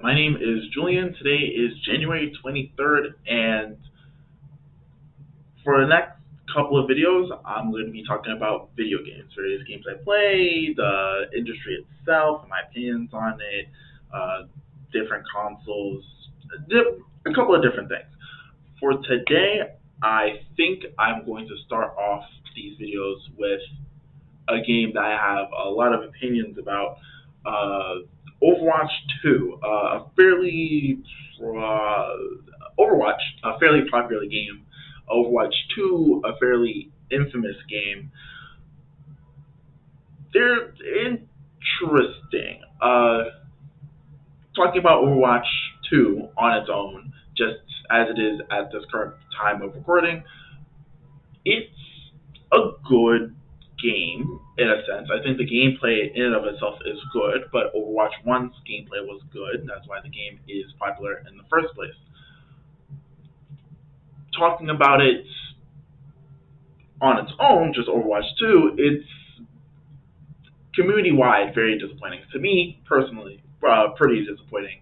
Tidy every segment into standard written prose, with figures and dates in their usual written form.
My name is Julian. Today is January 23rd, and for the next couple of videos, I'm going to be talking about video games, various games I play, the industry itself, my opinions on it, different consoles, a couple of different things. For today, I think I'm going to start off these videos with a game that I have a lot of opinions about. Overwatch 2, Overwatch, a fairly popular game. Overwatch 2, a fairly infamous game. They're interesting. Talking about Overwatch 2 on its own, just as it is at this current time of recording, it's a good game in a sense. I think the gameplay in and of itself is good, but Overwatch 1's gameplay was good, and that's why the game is popular in the first place. Talking about it on its own, just Overwatch 2, it's community-wide very disappointing. To me, personally, pretty disappointing.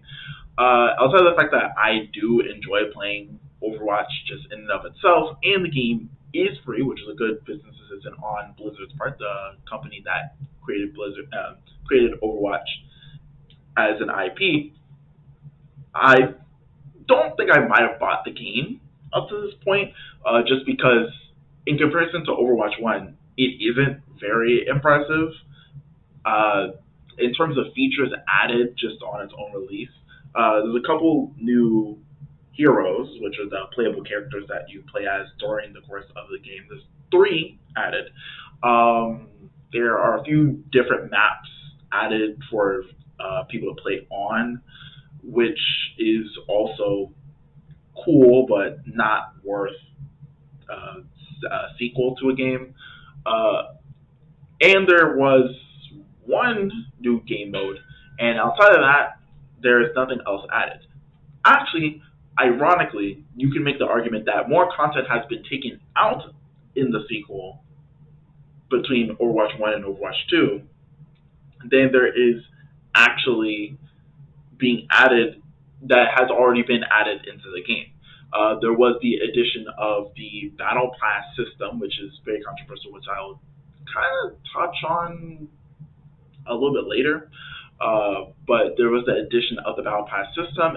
Outside of the fact that I do enjoy playing Overwatch just in and of itself, and the game is free, which is a good business decision on Blizzard's part, the company that created Overwatch as an IP. I don't think I might have bought the game up to this point, just because in comparison to Overwatch 1, it isn't very impressive. In terms of features added just on its own release, there's a couple new heroes, which are the playable characters that you play as during the course of the game. There's 3 added. There are a few different maps added for people to play on, which is also cool, but not worth a sequel to a game. And there was one new game mode, and outside of that, there's nothing else added. Actually, ironically, you can make the argument that more content has been taken out in the sequel between Overwatch 1 and Overwatch 2 than there is actually being added that has already been added into the game. There was the addition of the Battle Pass system, which is very controversial, which I'll kind of touch on a little bit later. But there was the addition of the Battle Pass system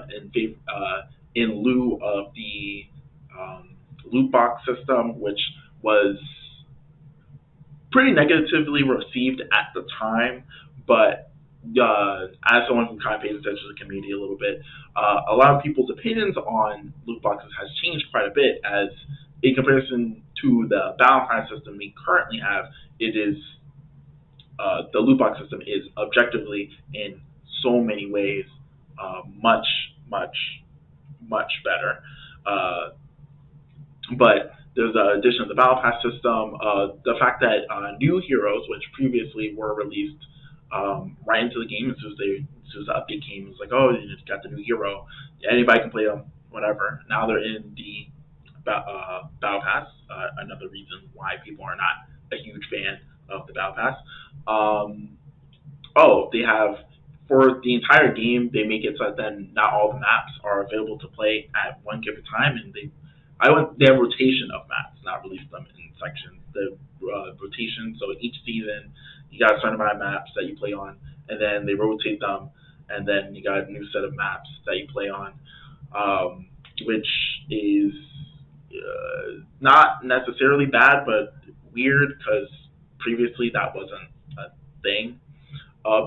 in lieu of the loot box system, which was pretty negatively received at the time. But as someone who kind of pays attention to the community a little bit, a lot of people's opinions on loot boxes has changed quite a bit, as in comparison to the Battle Pass system we currently have, it is the loot box system is objectively in so many ways much better. But there's the addition of the Battle Pass system, the fact that new heroes, which previously were released right into the game as soon as the update came, it was like, oh, you got the new hero, anybody can play them, whatever. Now they're in the Battle Pass, another reason why people are not a huge fan of the Battle Pass. They have, for the entire game, they make it so that then not all the maps are available to play at one given time, and they have rotation of maps, not release them in sections. The rotation, so each season you got a certain amount of maps that you play on, and then they rotate them, and then you got a new set of maps that you play on, which is not necessarily bad, but weird, because previously that wasn't a thing.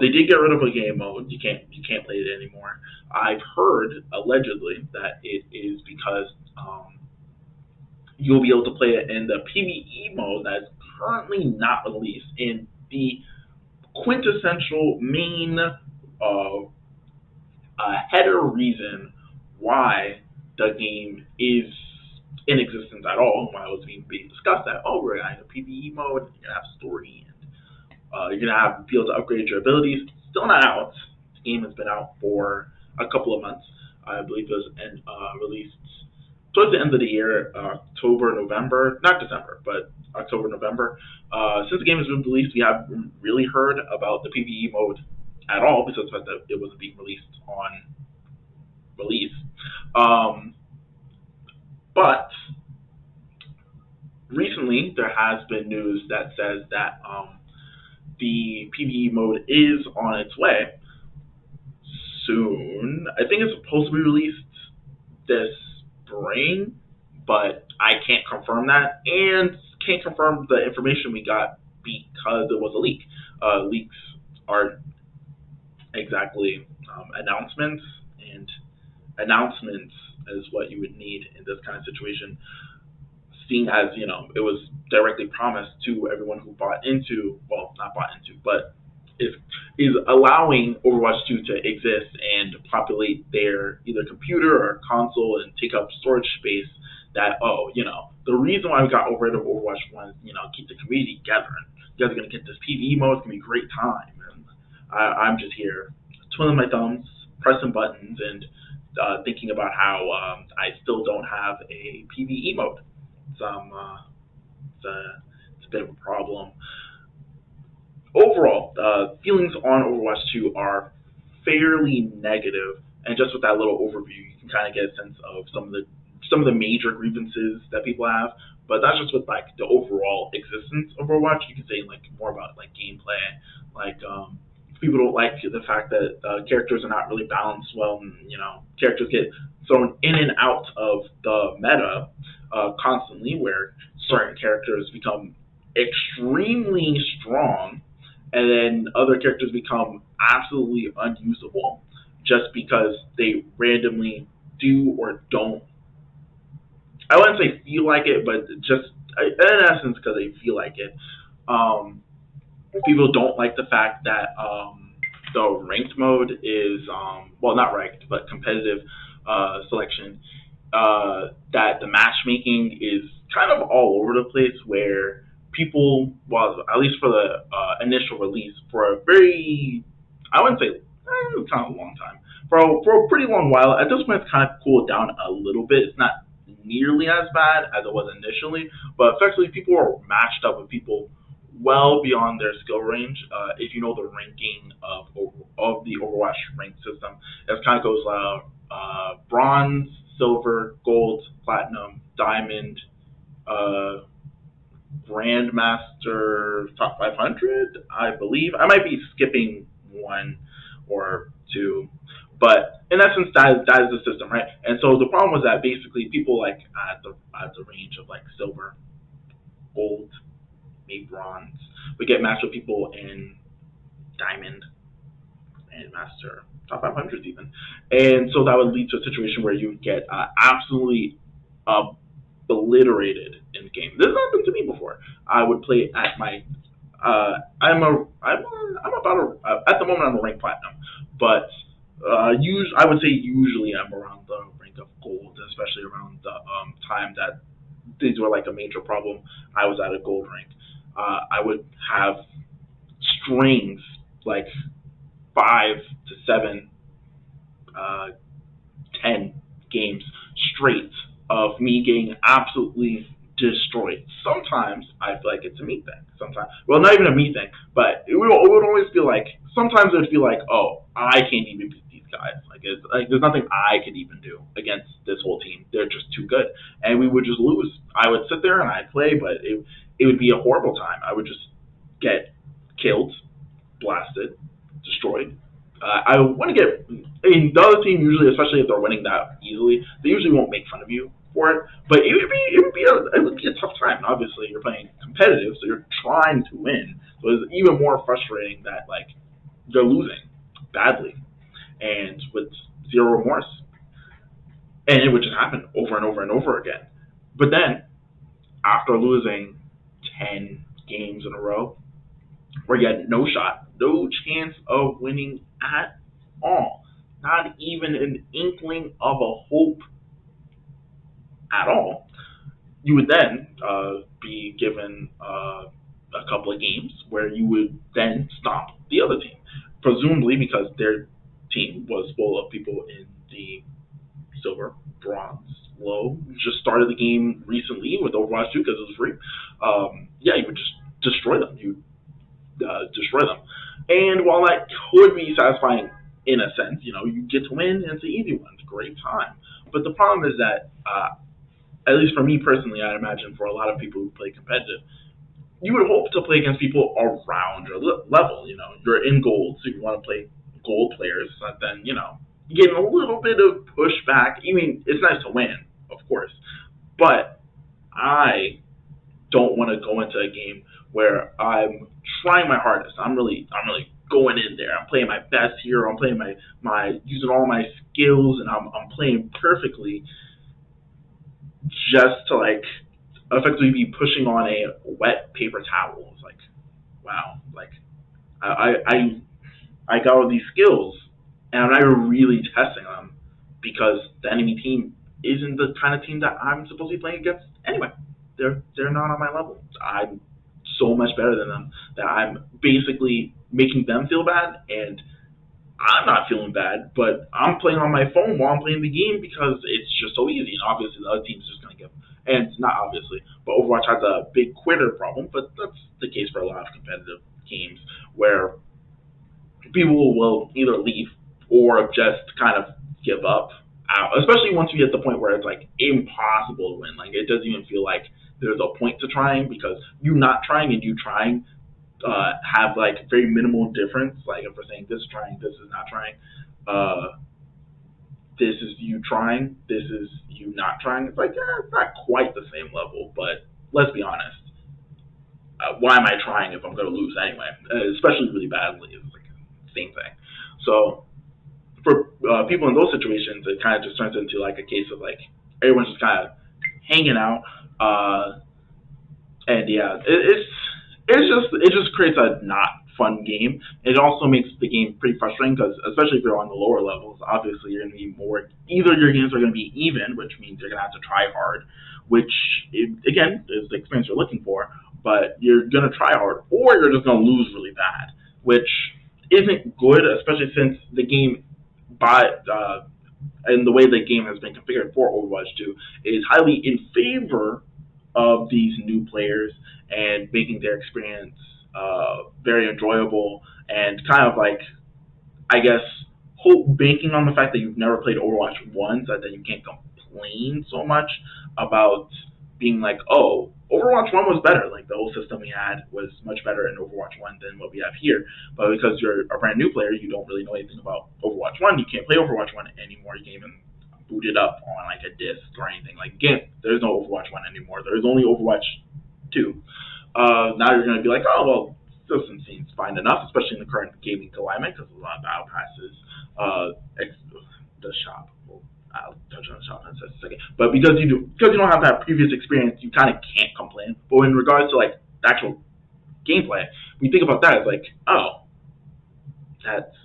They did get rid of a game mode. You can't play it anymore. I've heard allegedly that it is because you'll be able to play it in the PvE mode that is currently not released. And the quintessential main header reason why the game is in existence at all, why it was being discussed, that we're gonna have a PvE mode, you're gonna have story, and you're gonna be able to upgrade your abilities. Still not out. The game has been out for a couple of months. I believe it was released towards the end of the year, October, November, not December, but October, November. Since the game has been released, we haven't really heard about the PvE mode at all because of the fact that it wasn't being released on release. Um, but recently, there has been news that says that the PvE mode is on its way soon. I think it's supposed to be released this spring, but I can't confirm that and can't confirm the information we got because it was a leak. Leaks are exactly announcements, and announcements is what you would need in this kind of situation, seeing as it was directly promised to everyone who bought into, well, not bought into, but is allowing Overwatch 2 to exist and populate their either computer or console and take up storage space. That the reason why we got rid of Overwatch 1 is keep the community gathering. You guys are gonna get this PvE mode. It's gonna be a great time, and I'm just here twiddling my thumbs, pressing buttons, and thinking about how I still don't have a PvE mode. It's a bit of a problem. Overall, feelings on Overwatch 2 are fairly negative, and just with that little overview, you can kind of get a sense of some of the major grievances that people have. But that's just with like the overall existence of Overwatch. You can say like more about like gameplay, like people don't like the fact that characters are not really balanced well, and characters get thrown in and out of the meta constantly, where certain characters become extremely strong, and then other characters become absolutely unusable just because they randomly do or don't. I wouldn't say feel like it, but just in essence because they feel like it. People don't like the fact that the ranked mode is well, not ranked, but competitive selection. That the matchmaking is kind of all over the place, where people, well, at least for the initial release, for a very, I wouldn't say, it's kind of a long time, for a pretty long while. At this point, it's kind of cooled down a little bit. It's not nearly as bad as it was initially, but effectively, people are matched up with people well beyond their skill range. If you know the ranking of the Overwatch rank system, it kind of goes bronze, silver, gold, platinum, diamond, grandmaster, top 500. I believe I might be skipping one or two, but in essence, that is the system, right? And so the problem was that basically people like at the range of like silver, gold, maybe bronze, we get matched with people in diamond and master, top 500s even, and so that would lead to a situation where you would get absolutely obliterated in the game. This has happened to me before. I would play at my I'm about at the moment I'm a rank platinum, but I would say usually I'm around the rank of gold, especially around the time that these were like a major problem. I was at a gold rank. I would have strings like 5 to 7, 10 games straight of me getting absolutely destroyed. Sometimes I feel like it's a me thing. Sometimes, well, not even a me thing, but it would always feel like, sometimes it would feel like, oh, I can't even beat these guys. Like there's nothing I could even do against this whole team. They're just too good, and we would just lose. I would sit there and I'd play, but it would be a horrible time. I would just get killed, blasted, destroyed. I want to get. I mean, the other team usually, especially if they're winning that easily, they usually won't make fun of you for it. But it would be a tough time. Obviously, you're playing competitive, so you're trying to win. So it's even more frustrating that like you're losing badly and with zero remorse, and it would just happen over and over and over again. But then after losing 10 games in a row, where you had no shot, no chance of winning at all, not even an inkling of a hope at all, you would then be given a couple of games where you would then stop the other team, presumably because their team was full of people in the silver, bronze, low. Just started the game recently with Overwatch 2 because it was free. Yeah, you would just destroy them. destroy them. And while that could be satisfying in a sense, you get to win and it's an easy one. It's a great time. But the problem is that, at least for me personally, I'd imagine for a lot of people who play competitive, you would hope to play against people around your level. You're in gold, so you want to play gold players. But then, you're getting a little bit of pushback. I mean, it's nice to win, of course, but I don't want to go into a game where I'm trying my hardest. I'm really going in there. I'm playing my best hero. I'm playing my using all my skills, and I'm playing perfectly, just to effectively be pushing on a wet paper towel. It's like, wow, I got all these skills, and I'm not really testing them because the enemy team isn't the kind of team that I'm supposed to be playing against anyway. They're not on my level. I'm so much better than them that I'm basically making them feel bad, and I'm not feeling bad, but I'm playing on my phone while I'm playing the game because it's just so easy, and obviously the other team's just going to give. And not obviously, but Overwatch has a big quitter problem, but that's the case for a lot of competitive games where people will either leave or just kind of give up out, especially once you get to the point where it's impossible to win. It doesn't even feel like there's a point to trying, because you not trying and you trying have very minimal difference. If we're saying this is trying, this is not trying, this is you trying, this is you not trying. It's it's not quite the same level, but let's be honest. Why am I trying if I'm going to lose anyway? Especially really badly. It's the same thing. So for people in those situations, it kind of just turns into a case of everyone's just kind of hanging out, and yeah, it just creates a not fun game. It also makes the game pretty frustrating because, especially if you're on the lower levels, obviously you're going to be more. Either your games are going to be even, which means you're going to have to try hard, which again is the experience you're looking for. But you're going to try hard, or you're just going to lose really bad, which isn't good, especially since the game, and the way the game has been configured for Overwatch 2, is highly in favor of these new players and making their experience very enjoyable, and kind of I guess, banking on the fact that you've never played Overwatch 1, so that you can't complain so much about being oh, Overwatch 1 was better. The whole system we had was much better in Overwatch 1 than what we have here. But because you're a brand new player, you don't really know anything about Overwatch 1. You can't play Overwatch 1 anymore. You can't even boot it up on a disc or anything. Again, there's no Overwatch 1 anymore. There's only Overwatch 2. Now you're going to be oh, well, system seems fine enough, especially in the current gaming climate, because a lot of battle passes, the shop. I'll touch on the shop in a second. But because you don't have that previous experience, you kind of can't complain. But in regards to the actual gameplay, when you think about that, it's oh, that's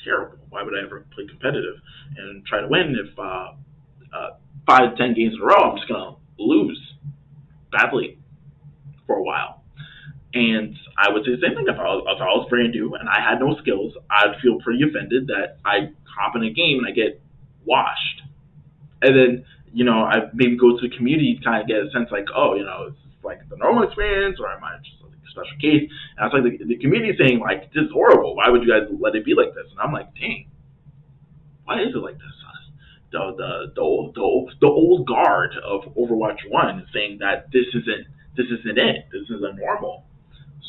terrible. Why would I ever play competitive and try to win if 5 to 10 games in a row I'm just gonna lose badly for a while? And I would say the same thing if I was brand new and I had no skills. I'd feel pretty offended that I hop in a game and I get washed. And then, I maybe go to the community to kind of get a sense oh, is this the normal experience, or am I just a special case? And it's the community saying this is horrible. Why would you guys let it be like this? And I'm dang, why is it like this? The old guard of Overwatch 1 is saying that this isn't it. This isn't normal.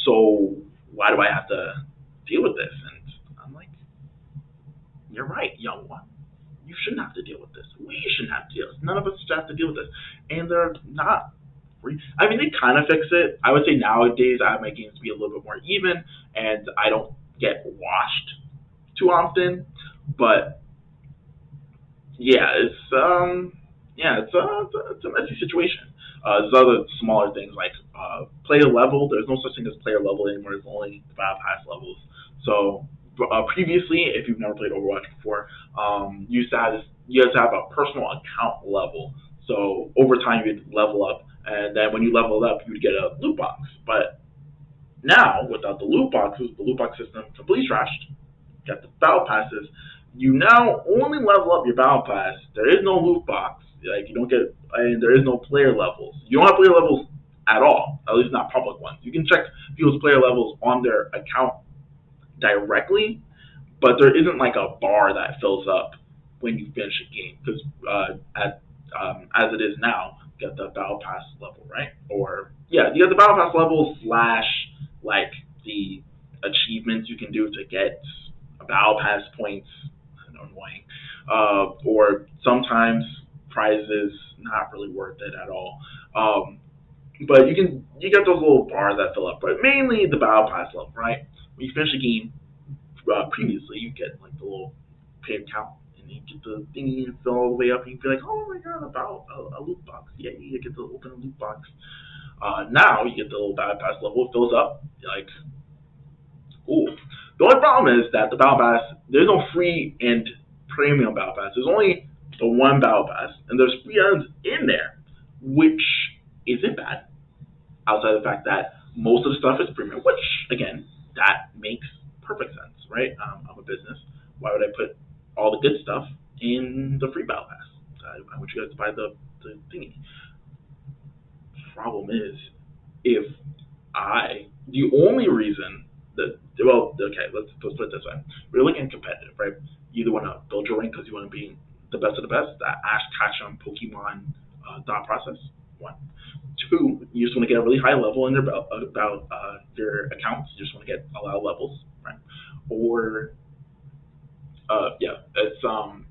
So why do I have to deal with this? And I'm you're right, young one. You shouldn't have to deal with this. We shouldn't have to deal with this. None of us should have to deal with this. And they're not. I mean, they kind of fix it. I would say nowadays I have my games be a little bit more even, and I don't get washed too often. But yeah, it's a messy situation. There's other smaller things player level. There's no such thing as player level anymore. There's only the battle pass levels. So previously, if you've never played Overwatch before, you used to have a personal account level. So over time, you'd level up, and then when you level up, you would get a loot box. But now, without the loot boxes, the loot box system completely trashed. You got the battle passes. You now only level up your battle pass. There is no loot box. You don't get, and there is no player levels. You don't have player levels at all, at least not public ones. You can check people's player levels on their account directly, but there isn't like a bar that fills up when you finish a game because as it is now, you got the battle pass level, right? Or yeah, you got the battle pass level slash like the achievements you can do to get battle pass points. Annoying, or sometimes prizes not really worth it at all. But you get those little bars that fill up, but mainly the battle pass level, right? When you finish a game, previously you get like the little paid count, and you get the thingy and fill all the way up, and you feel like, oh my god, about a loot box. Yeah, you get to open a loot box. Now you get the little battle pass level, it fills up, you're like, ooh. The only problem is that the battle pass, there's no free and premium battle pass. There's only the one battle pass, and there's free items in there, which isn't bad. Outside of the fact that most of the stuff is premium, which again, that makes perfect sense, right? I'm a business. Why would I put all the good stuff in the free battle pass? I want you guys to buy the thingy. Problem is, if the only reason that, well, okay, let's put it this way. We're looking at competitive, right? You either want to build your rank because you want to be the best of the best, that Ash Ketchum Pokemon thought process, one. Two, you just want to get a really high level in your about your accounts. You just want to get a lot of levels, right? Or it's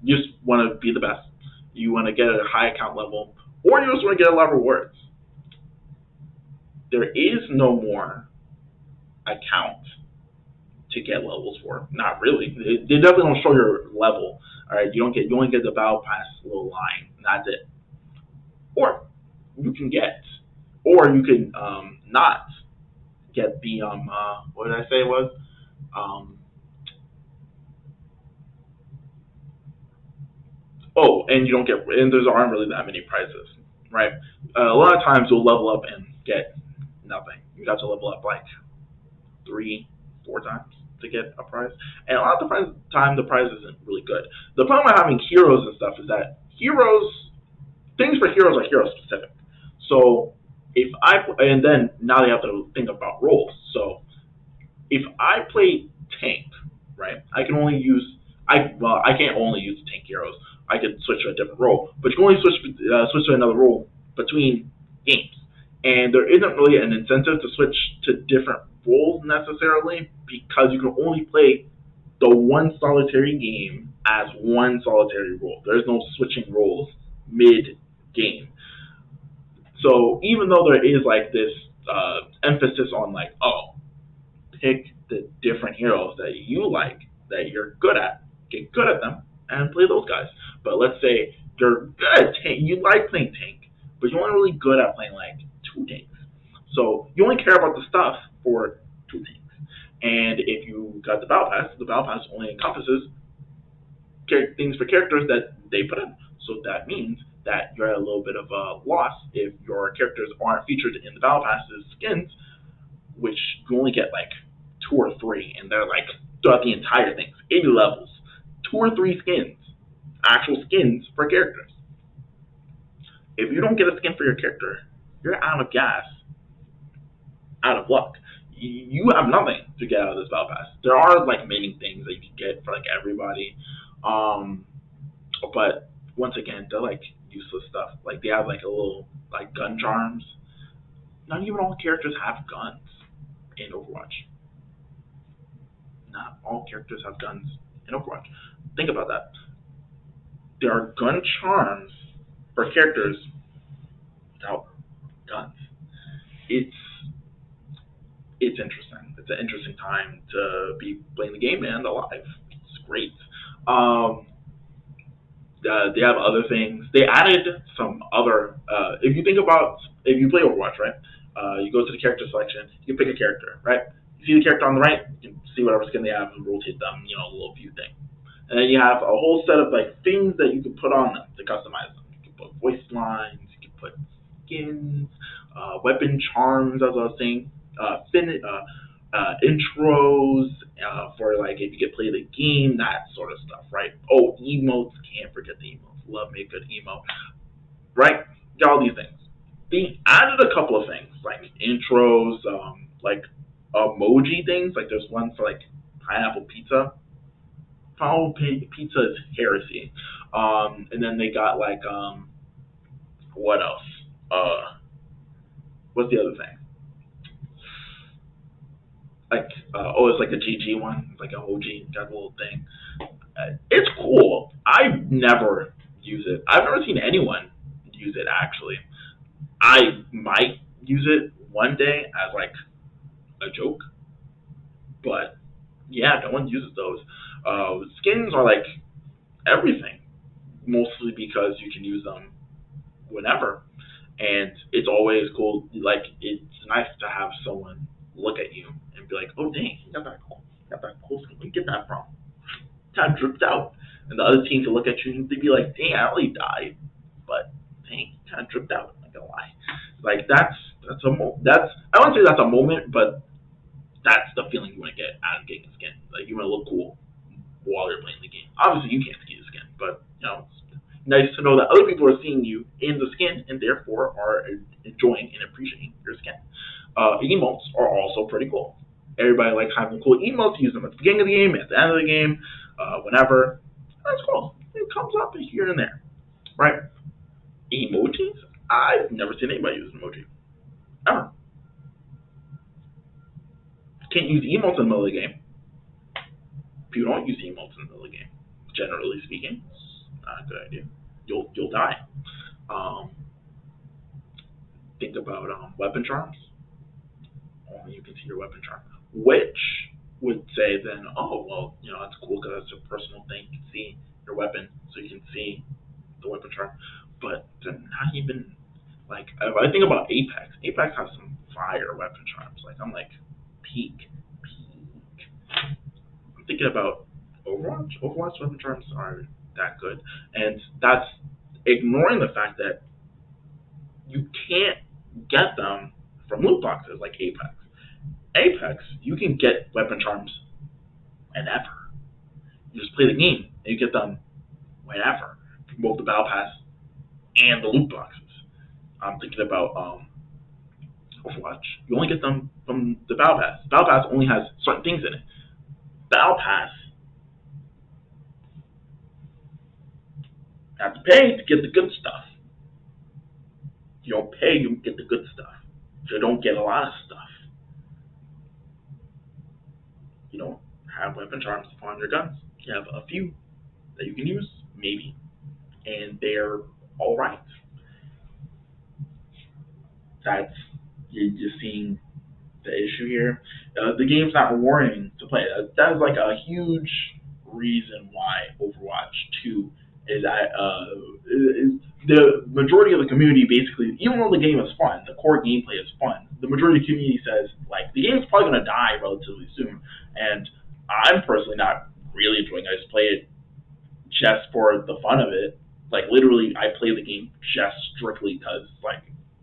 you just want to be the best. You want to get a high account level, or you just want to get a lot of rewards. There is no more account to get levels for. Not really. They definitely don't show your level. All right, you only get the battle pass little line. And that's it. Or you can not get the what did I say it was? And you don't get, and there aren't really that many prizes, right? A lot of times you'll level up and get nothing. You have to level up like 3-4 times to get a prize, and a lot of the time the prize isn't really good. The problem with having heroes and stuff is that things for heroes are hero specific. So and then now they have to think about roles. So if I play tank, right, I can't only use tank heroes. I could switch to a different role, but you can only switch to another role between games, and there isn't really an incentive to switch to different roles necessarily because you can only play the one solitary game as one solitary role. There's no switching roles mid game. So even though there is like this emphasis on like, pick the different heroes that you like, that you're good at, get good at them, and play those guys. But let's say you're good at tank, you like playing tank, but you're only really good at playing like 2 tanks. So you only care about the stuff for 2 tanks. And if you got the battle pass only encompasses things for characters that they put in. So that means that you're at a little bit of a loss if your characters aren't featured in the battle passes skins, which you only get like 2 or 3, and they're like throughout the entire thing, 80 levels, 2 or 3 skins, actual skins for characters. If you don't get a skin for your character, you're out of gas, out of luck. You have nothing to get out of this battle pass. There are like many things that you can get for like everybody, but once again, they're like useless stuff. Like they have like a little like gun charms. Not even all characters have guns in Overwatch. Not all characters have guns in Overwatch. Think about that. There are gun charms for characters without guns. It's interesting. It's an interesting time to be playing the game and alive. It's great. They have other things. They added some other. If you play Overwatch, right? You go to the character selection. You can pick a character, right? You see the character on the right. You can see whatever skin they have and rotate them. A little view thing. And then you have a whole set of like things that you can put on them to customize them. You can put voice lines. You can put skins, weapon charms, as I was saying, intros for like if you get play the game, that sort of stuff, right? Oh, emotes, can't forget the emotes. Love me a good emote, right? Got all these things. they added a couple of things like intros, like emoji things. Like there's one for like pineapple pizza. Pineapple pizza is heresy. And then they got like what else? What's the other thing? Like it's like a GG one. It's like an OG got a little thing. It's cool. I never use it. I've never seen anyone use it actually. I might use it one day as like a joke, but yeah, no one uses those. Skins are like everything, mostly because you can use them whenever, and it's always cool. Like it's nice to have someone look at you and be like, "Oh dang, you got that cool skin. Where you get that from?" Kind of dripped out, and the other team can look at you and they'd be like, "Dang, I only died, but dang, kind of dripped out." I'm not gonna lie. Like that's I wouldn't say that's a moment, but that's the feeling you want to get out of getting a skin. Like you want to look cool while you're playing the game. Obviously, you can't see the skin, but it's nice to know that other people are seeing you in the skin and therefore are enjoying and appreciating your skin. Emotes are also pretty cool. Everybody likes having cool emotes. Use them at the beginning of the game, at the end of the game, whenever. That's cool. It comes up here and there, right? Emojis? I've never seen anybody use an emoji ever. Can't use emotes in the middle of the game. If you don't use emotes in the middle of the game, generally speaking, it's not a good idea. You'll die. Um, think about weapon charms. Only you can see your weapon charm, which would say then, oh well, that's cool because it's a personal thing. You can see your weapon, so you can see the weapon charm. But they're not even like if I think about Apex. Apex has some fire weapon charms. Like I'm like peak. I'm thinking about Overwatch. Overwatch weapon charms aren't that good, and that's ignoring the fact that you can't get them from loot boxes like Apex. Apex, you can get weapon charms whenever. You just play the game and you get them whenever, from both the battle pass and the loot boxes. I'm thinking about Overwatch. You only get them from the battle pass. Battle pass only has certain things in it. Battle pass, you have to pay to get the good stuff. If you don't pay, you get the good stuff. So you don't get a lot of stuff. You don't have weapon charms on your guns. You have a few that you can use, maybe, and they're all right. That's you're just seeing the issue here. The game's not rewarding to play. That is like a huge reason why Overwatch 2 is the majority of the community basically, even though the game is fun, the core gameplay is fun, the majority of the community says like the game's probably going to die relatively soon, and I'm personally not really enjoying it. I just play it just for the fun of it. Like literally, I play the game just strictly because like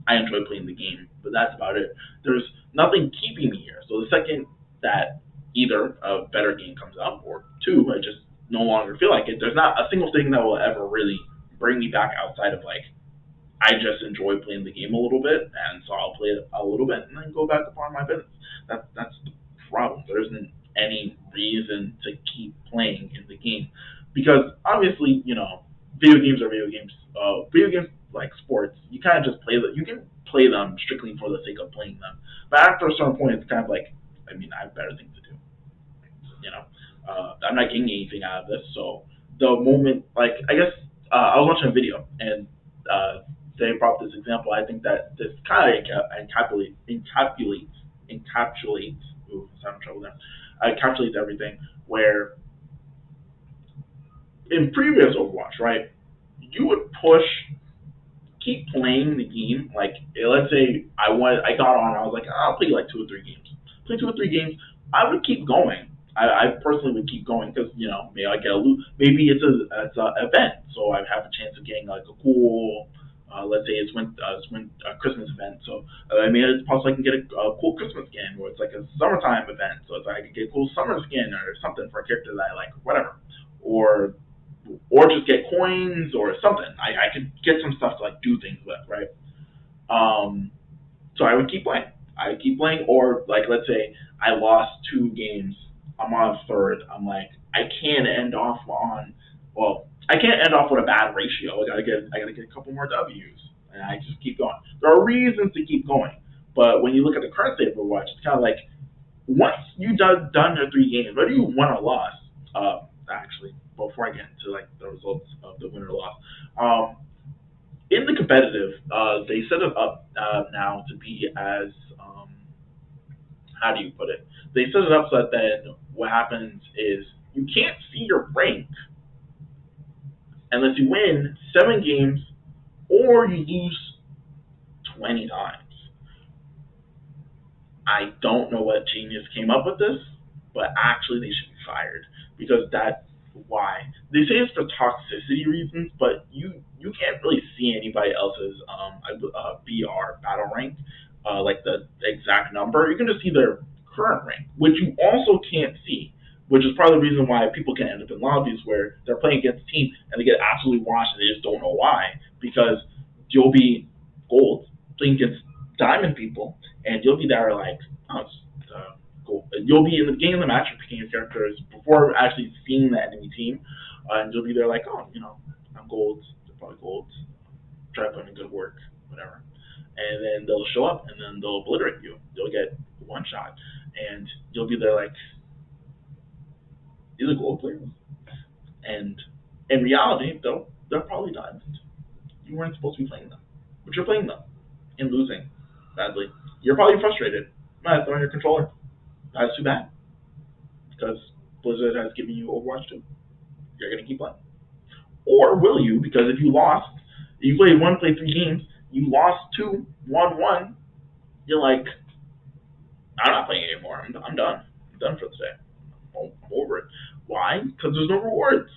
I enjoy playing the game, but that's about it. There's nothing keeping me here. So the second that either a better game comes up or two, I just no longer feel like it. There's not a single thing that will ever really bring me back outside of like I just enjoy playing the game a little bit, and so I'll play it a little bit and then go back upon my business. That's the problem. There isn't any reason to keep playing in the game because obviously video games are video games. Video games like sports, you kind of just play them. You can play them strictly for the sake of playing them, but after a certain point, it's kind of like I have better things to do. I'm not getting anything out of this. So the moment, like I guess I was watching a video and they brought this example. I think that this kind of encapsulates. Ooh, I'm having trouble there. Encapsulates everything. Where in previous Overwatch, right, you would keep playing the game. Like let's say I got on. I was like, I'll play like 2 or 3 games. Play 2 or 3 games. I would keep going. I personally would keep going because maybe I get a loot. Maybe it's an event, so I have a chance of getting like a cool. Let's say it's when Christmas event, so it's possible I can get a cool Christmas skin, or it's like a summertime event, so it's like I could get a cool summer skin or something for a character that I like, whatever, or just get coins or something. I could get some stuff to like do things with, right? So I would keep playing. I would keep playing, or like let's say I lost 2 games. I'm on third. I'm like I can't end off on. Well, I can't end off with a bad ratio. I gotta get a couple more W's, and I just keep going. There are reasons to keep going, but when you look at the current state of Overwatch, it's kind of like once you done your 3 games, whether you won or lost. Actually, before I get into like the results of the win or loss, in the competitive, they set it up now to be as how do you put it? They set it up so that then what happens is you can't see your rank unless you win 7 games or you lose 20 times. I don't know what genius came up with this, but actually they should be fired because that's why they say it's for toxicity reasons, but you can't really see anybody else's BR battle rank, like the exact number. You can just see their current rank, which you also can't see, which is part of the reason why people can end up in lobbies where they're playing against a team and they get absolutely washed and they just don't know why because you'll be gold playing against diamond people and you'll be there like, oh, cool. You'll be in the beginning of the match, you're picking your characters before actually seeing the enemy team, and you'll be there like, oh, I'm gold, they're probably gold, try to put in good work, whatever. And then they'll show up, and then they'll obliterate you. You'll get one shot, and you'll be there like, these are gold players. And in reality, though, they're probably diamond. You weren't supposed to be playing them, but you're playing them and losing badly. You're probably frustrated. Might throw on your controller. That's too bad. Because Blizzard has given you Overwatch 2. You're going to keep playing. Or will you? Because if you lost, you played 3 games, you lost 2, won 1, you're like, I'm not playing anymore. I'm done. I'm done for the day. I'm over it. Why? Because there's no rewards.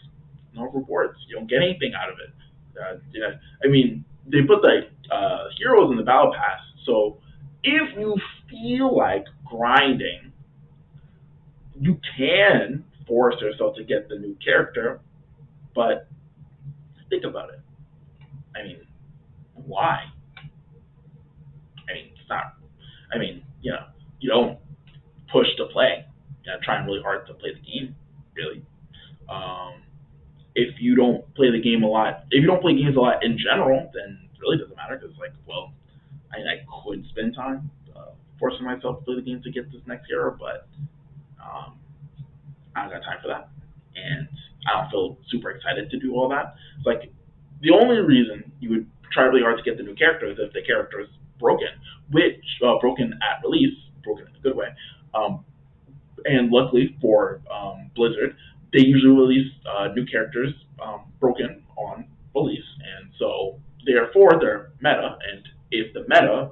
No rewards. You don't get anything out of it. I mean, they put the heroes in the battle pass, so if you feel like grinding, you can force yourself to get the new character, but think about it. I mean, why? I mean, it's not. I mean, you don't push to play. You're trying really hard to play the game, really. If you don't play the game a lot, if you don't play games a lot in general, then it really doesn't matter because, like, well, I could spend time forcing myself to play the game to get this next hero, but I don't got time for that, and I don't feel super excited to do all that. It's like the only reason you would try really hard to get the new character is if the character is broken, which broken at release, broken in a good way. And luckily for Blizzard, they usually release new characters broken on release, and so therefore they're meta. And if the meta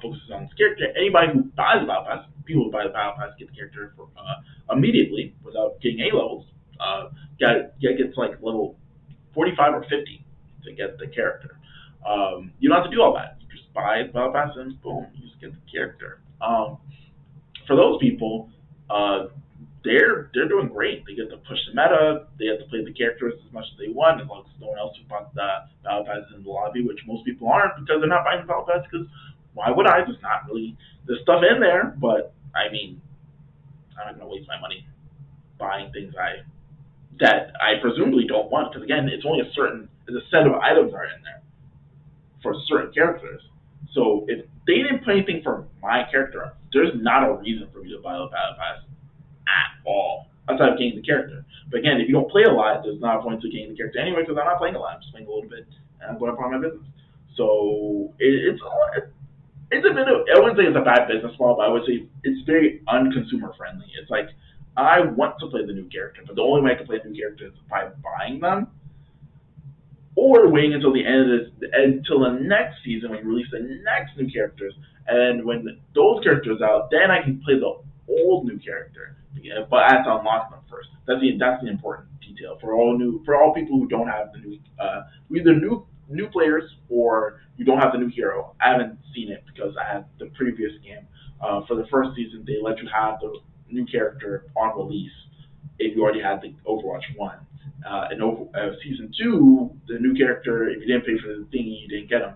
focuses on this character, anybody who buys the Battle Pass, people who buy the Battle Pass get the character for, immediately without getting A levels. Gets like level 45 or 50 to get the character. You don't have to do all that. You just buy the Battle Pass and boom, you just get the character. For those people, they're doing great. They get to push the meta. They have to play the characters as much as they want, as long as no one else who bought the Battle Pass in the lobby, which most people aren't because they're not buying the Battle Pass. Because why would I? There's not really there's stuff in there, but I mean, I'm not gonna waste my money buying things that I presumably don't want. Because again, it's only there's a set of items are in there for certain characters. So if they didn't put anything for my character, there's not a reason for me to buy the Battle Pass at all, outside of getting the character. But again, if you don't play a lot, there's not a point to getting the character anyway, because I'm not playing a lot. I'm just playing a little bit, and I'm going upon my business. So it's a bit of, I wouldn't say it's a bad business model, but I would say it's very unconsumer friendly. It's like, I want to play the new character, but the only way I can play the new character is by buying them, or waiting until the end of until the next season when you release the next new characters, and when those characters out, then I can play the old new character. But I have to unlock them first. That's the important detail for all people who don't have the new, either new players or you don't have the new hero. I haven't seen it because I had the previous game. For the first season, they let you have the new character on release if you already had the Overwatch 1. In season 2, the new character, if you didn't pay for the thingy, you didn't get them.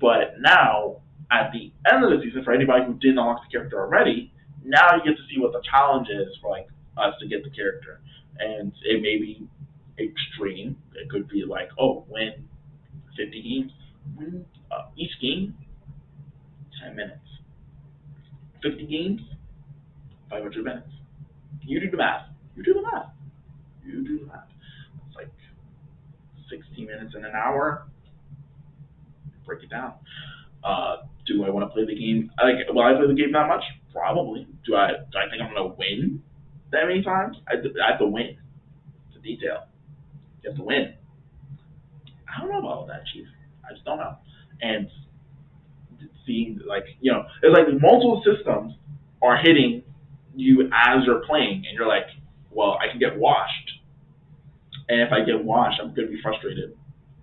But now, at the end of the season, for anybody who didn't unlock the character already, now you get to see what the challenge is for like us to get the character, and it may be extreme. It could be like, oh, win 50 games, win each game 10 minutes, 50 games 500 minutes. You do the math. You do the math. You do the math. It's like 60 minutes in an hour. Break it down. Do I want to play the game? Will I play the game that much? Probably. Do I think I'm gonna win that many times? I have to win. It's a detail. You have to win. I don't know about all that, Chief. I just don't know. And seeing it's like multiple systems are hitting you as you're playing, and you're like, well, I can get washed, and if I get washed, I'm gonna be frustrated.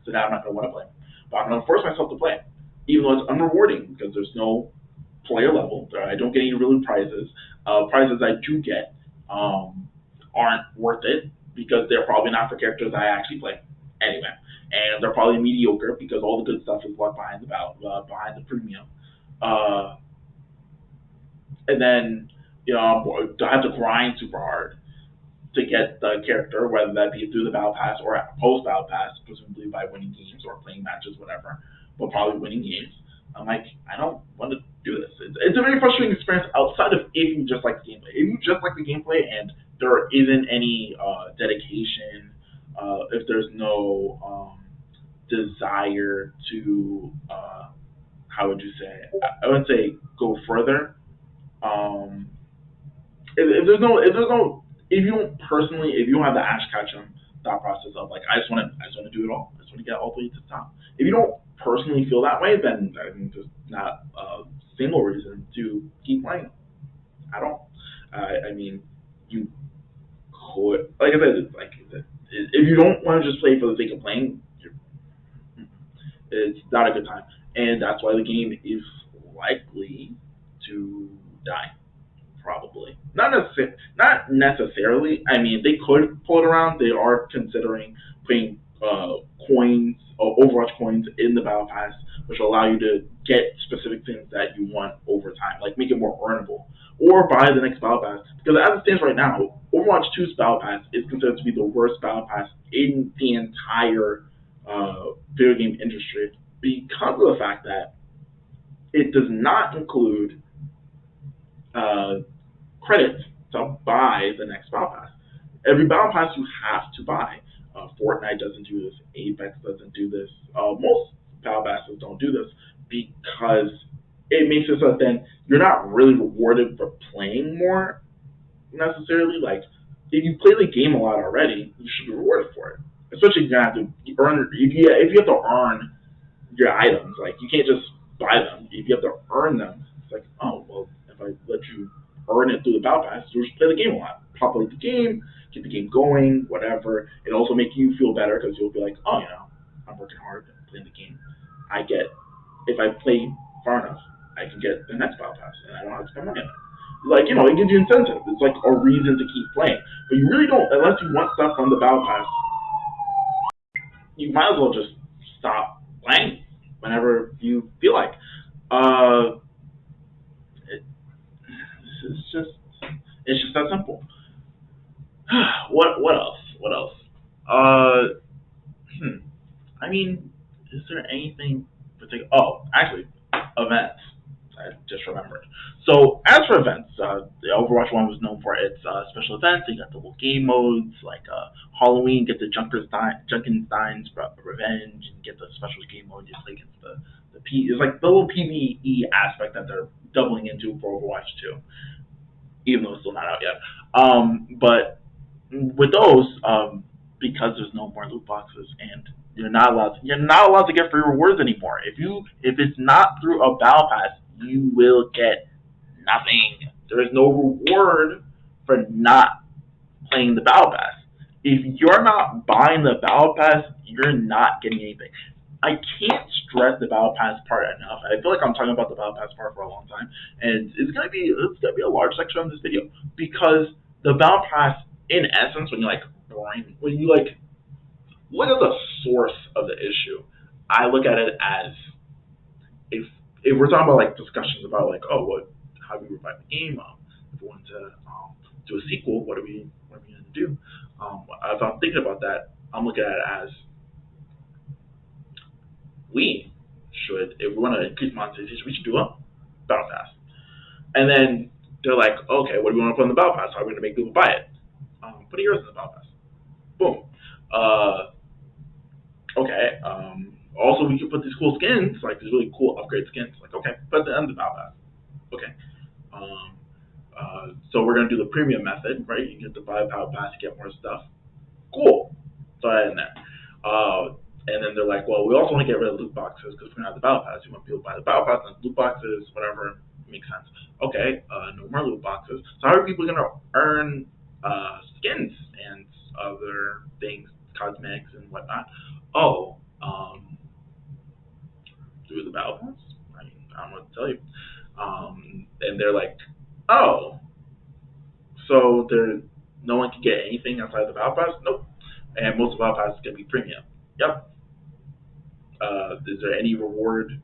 So now I'm not gonna want to play. But I'm gonna force myself to play, even though it's unrewarding because there's no player level. I don't get any real prizes. Prizes I do get aren't worth it because they're probably not for characters I actually play anyway, and they're probably mediocre because all the good stuff is left behind behind the premium. And then I have to grind super hard to get the character, whether that be through the battle pass or post battle pass, presumably by winning games or playing matches, whatever. But probably winning games. I'm like, I don't want to do this. It's a very frustrating experience outside of if you just like the gameplay. If you just like the gameplay and there isn't any dedication, if there's no desire to, how would you say? I wouldn't say go further. If you don't have the Ash Ketchum thought process of like I just want to do it all. I just want to get all the way to the top. If you don't personally feel that way, then I mean, there's not a single reason to keep playing. I don't. I mean, you could, like I said, if you don't want to just play for the sake of playing, it's not a good time, and that's why the game is likely to die. Probably not necessarily. I mean, they could pull it around. They are considering putting coins, Overwatch coins, in the battle pass, which will allow you to get specific things that you want over time, like make it more earnable, or buy the next battle pass. Because as it stands right now, Overwatch 2's battle pass is considered to be the worst battle pass in the entire video game industry because of the fact that it does not include credits to buy the next battle pass. Every battle pass you have to buy. Fortnite doesn't do this. Apex doesn't do this. Most battle passes don't do this because it makes it so that then you're not really rewarded for playing more necessarily. Like if you play the game a lot already, you should be rewarded for it. Especially if you have to earn. If you have to earn your items, like you can't just buy them. If you have to earn them, it's like, oh well, if I let you earn it through the battle pass, you'll just play the game a lot. Populate the game, get the game going, whatever. It also make you feel better because you'll be like, oh, I'm working hard playing the game. If I play far enough, I can get the next battle pass, and I don't have to spend money on it. Like, it gives you incentive. It's like a reason to keep playing. But you really don't, unless you want stuff from the battle pass, you might as well just stop playing whenever you feel like. It's just that simple. What else? I mean, is there anything particular? Oh, actually, events. I just remembered. So as for events, the Overwatch 1 was known for its special events. You got the little game modes like Halloween, get the Junkenstein's Revenge, and get the special game mode you play against the P. It's like the little PvE aspect that they're doubling into for Overwatch 2, even though it's still not out yet. But with those, because there's no more loot boxes and you're not allowed to get free rewards anymore. If it's not through a battle pass, you will get nothing. There is no reward for not playing the battle pass. If you're not buying the battle pass, you're not getting anything. I can't stress the battle pass part enough. I feel like I'm talking about the battle pass part for a long time, and it's gonna be a large section of this video because the battle pass, in essence, when you look at the source of the issue, I look at it as if we're talking about like discussions about like, oh, how do we revive the game? If we want to do a sequel, what are we going to do? As I'm thinking about that, I'm looking at it as we should, if we want to increase monetization, we should do a battle pass. And then they're like, okay, what do we want to put in the battle pass? How are we going to make people buy it? Put heroes in the battle pass. Boom. Okay. Also, we can put these cool skins, like these really cool upgrade skins. Like, okay, put them in the battle pass. Okay. So we're gonna do the premium method, right? You get the buy battle pass, you get more stuff. Cool. Throw that in there. And then they're like, well, we also want to get rid of loot boxes because we're gonna have the battle pass. You want people to buy the battle pass and loot boxes, whatever makes sense. Okay. No more loot boxes. So how are people gonna earn skins and other things, cosmetics and whatnot? Oh, through the battle pass. I mean, I don't know what to tell you. And they're like, oh, so no one can get anything outside the battle pass? Nope. And most of the battle pass is gonna be premium. Yep. Is there any reward?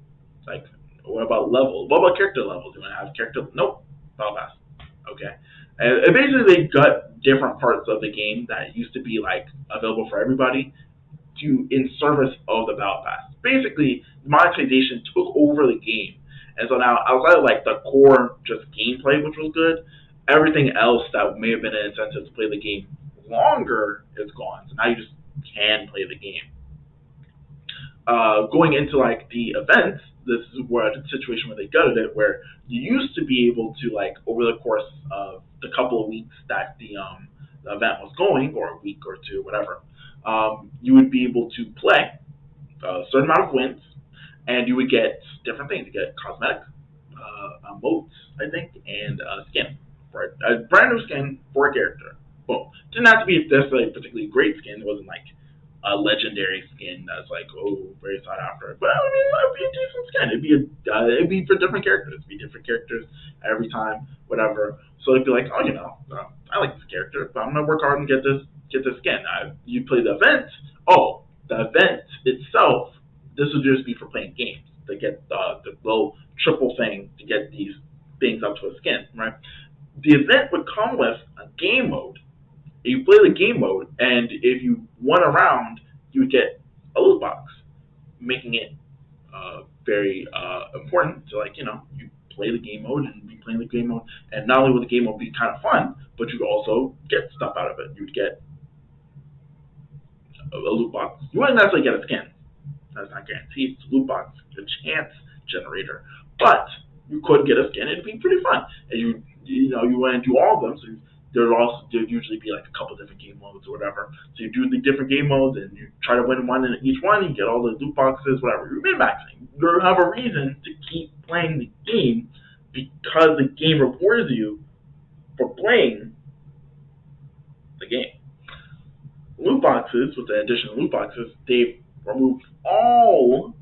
Like, what about level? What about character levels? You want to have character? Nope. Battle pass. Okay. And basically, they got different parts of the game that used to be like available for everybody to in service of the battle pass. Basically, monetization took over the game, and so now outside of like the core just gameplay, which was good, everything else that may have been an incentive to play the game longer is gone. So now you just can play the game. Going into like the events, this is where a situation where they gutted it, where you used to be able to like over the course of the couple of weeks that the event was going, or a week or two, whatever, you would be able to play a certain amount of wins, and you would get different things. You get cosmetic, emotes, I think, and a skin, for a brand new skin for a character. Boom. Didn't have to be necessarily a particularly great skin. It wasn't like a legendary skin that's like, oh, very sought after. But I mean, it'd be a decent skin. It'd be for different characters. It'd be different characters every time, whatever. So it'd be like, oh, I like this character, but I'm gonna work hard and get this skin. You play the event. Oh, the event itself. This would just be for playing games to get the little triple thing to get these things up to a skin, right? The event would come with a game mode. You play the game mode, and if you won a round, you would get a loot box, making it very important to you play the game mode and be playing the game mode, and not only would the game mode be kind of fun, but you'd also get stuff out of it. You'd get a loot box. You wouldn't necessarily get a skin. That's not guaranteed. It's a loot box, a chance generator, but you could get a skin. It'd be pretty fun, and you want to do all of them. So there'd usually be like a couple different game modes or whatever. So you do the different game modes and you try to win one in each one. You get all the loot boxes, whatever. You're min-maxing. You have a reason to keep playing the game because the game rewards you for playing the game. Loot boxes, with the addition of loot boxes, they've removed all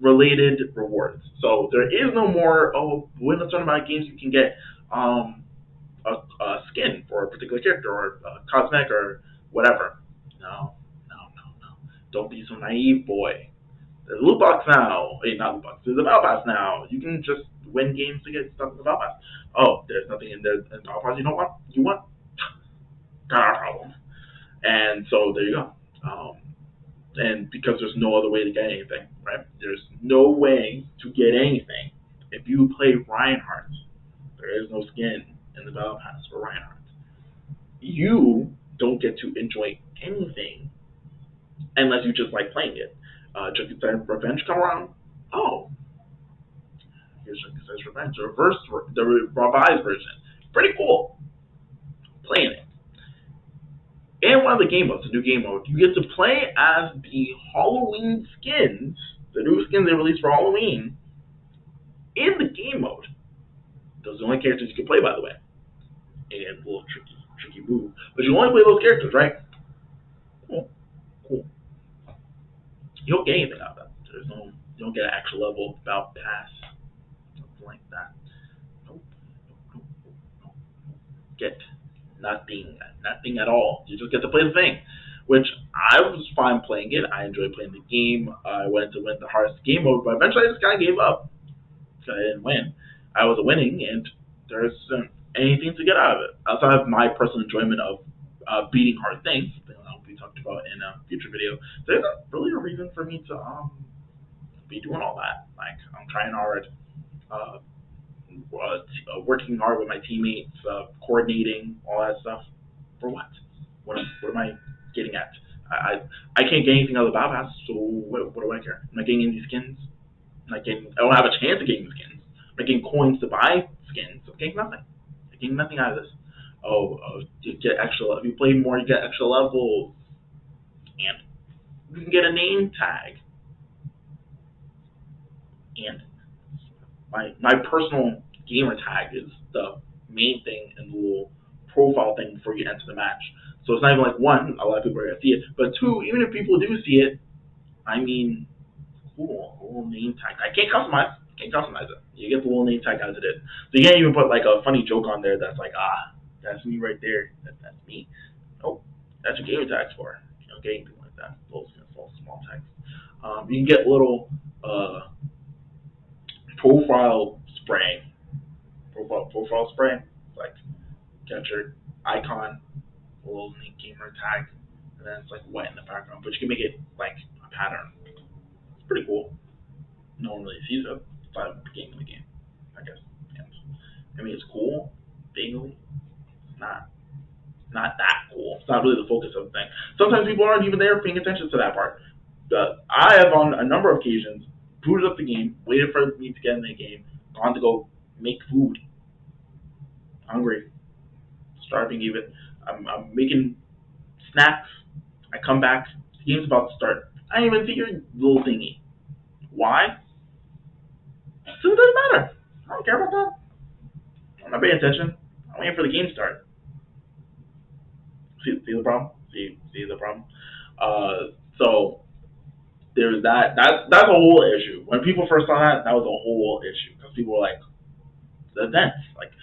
related rewards. So there is no more, win a certain amount of games you can get a skin for a particular character or a cosmetic or whatever. No. Don't be so naive, boy. There's a loot box now. Not loot box. There's a battle pass now. You can just win games to get stuff in the battle pass. Oh, there's nothing in there in the battle pass you don't want? You want? Got a problem. And so there you go. And because there's no other way to get anything, right? There's no way to get anything. If you play Reinhardt, there is no skin in the battle pass for Reinhardt. You don't get to enjoy anything unless you just like playing it. Junkenstein's Revenge come around. Oh, here's Junkenstein's Revenge, the revised version. Pretty cool. Playing it. And one of the game modes, the new game mode, you get to play as the Halloween skins, the new skins they released for Halloween, in the game mode. Those are the only characters you can play, by the way. And a little tricky move. But you only play those characters, right? Cool. You don't get anything out of that. You don't get an actual level about pass. Something like that. Nope. Get nothing at all. You just get to play the thing. which I was fine playing it. I enjoyed playing the game. I went to win the hardest game mode, but eventually I just kind of gave up because I didn't win. I was winning, and there isn't anything to get out of it outside of my personal enjoyment of beating hard things. That will be talked about in a future video. There's not really a reason for me to be doing all that. Like I'm trying hard. Uh, Working hard with my teammates, coordinating, all that stuff. For what? What am I getting at? I can't get anything out of the battle pass, so what do I care? Am I getting any skins? I don't have a chance of getting skins. I'm not getting coins to buy skins. I'm getting nothing. I'm getting nothing out of this. You get extra. If you play more, you get extra levels, and you can get a name tag. And my personal gamer tag is the main thing in the little profile thing before you enter the match. So it's not even like one, a lot of people are gonna see it, but two, even if people do see it, I mean, cool, a little name tag. I can't customize. It. You get the little name tag as it is. So you can't even put like a funny joke on there that's like, that's me right there. That's me. Nope, that's your gamer tags for. You don't get anything like that. Little small tags. You can get little profile spray. Profile spray. It's like get your icon, a little neat gamer tag, and then it's like white in the background. But you can make it like a pattern. It's pretty cool. No one really sees it. It's not the game, I guess. And, I mean, it's cool, vaguely. It's not that cool. It's not really the focus of the thing. Sometimes people aren't even there paying attention to that part. I have on a number of occasions booted up the game, waited for me to get in the game, gone to go make food. Hungry, starving even. I'm making snacks. I come back, the game's about to start. I didn't even see your little thingy. Why? So it doesn't matter. I don't care about that. I'm not paying attention. I'm waiting for the game to start. See the problem? See the problem? So there's that. That's a whole issue. When people first saw that was a whole issue because people were like, the events. Like